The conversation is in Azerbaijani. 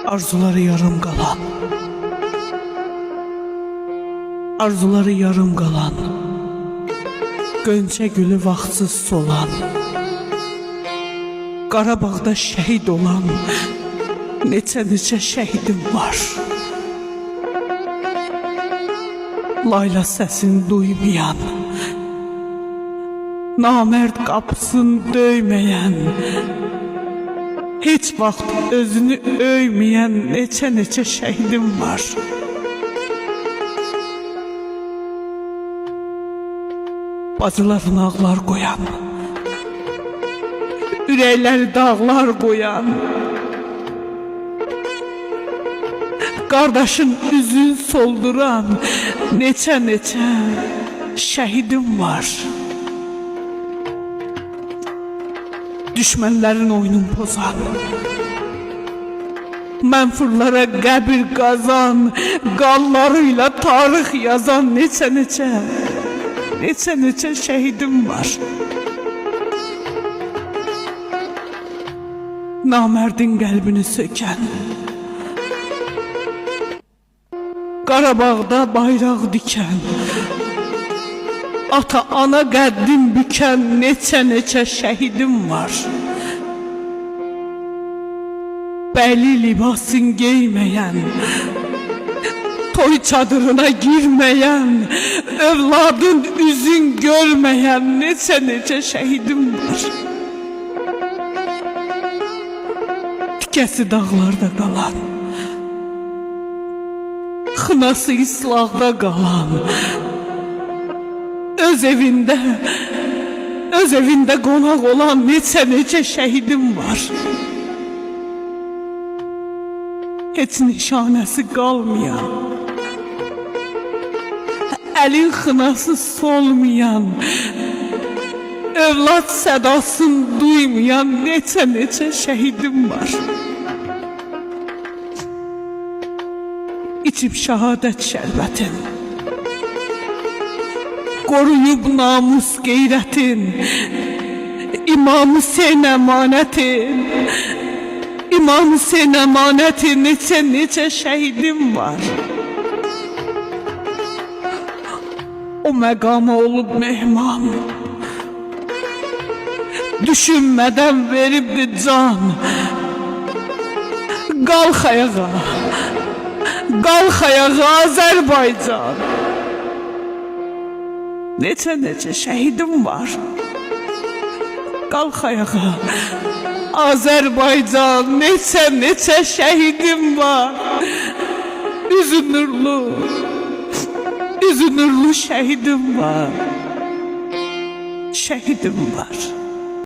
Arzuları yarım qalan, arzuları yarım qalan, Gönçə gülü vaxtsız solan, Qarabağda şəhid olan neçə şəhidim var. Layla səsini duymayan, namərd qapısını döyməyən, heç vaxt özünü öyməyən neçə şəhidim var. Bacılarına ağlar qoyan, ürəkləri dağlar qoyan, qardaşın üzün solduran neçə şəhidim var. Düşmənlərin oyunun pozan, mənfurlara qəbir qazan, qanlarıyla tarix yazan neçə şəhidim var. Namərdin qəlbini sökən, Qarabağda bayraq dikən, ata ana qəddim bükən neçə şəhidim var. Bəli libasın geyməyən, toy çadırına girməyən, övladın üzün görməyən neçə şəhidim var. Tikəsi dağlarda qalan, xınası islahda qalan, öz evində qonaq olan neçə şəhidim var. Heç nişanəsi qalmayan, əlin xınası solmayan, övlad sədasını duymayan neçə şəhidim var. İçib şəhadət şərbətin, qoruyub namus qeyrətin, İmam Hüseyn əmanətin, İmam Hüseyn əmanətin neçə şəhidim var. O məqama olub mehman, düşünmədən veribdi can. Qalx ayağa, qalx ayağa Azərbaycan. Neçə şəhidim var. Qalx ayağa Azərbaycan, neçə şəhidim var. Üzü nurlu şəhidim var. Şəhidim var.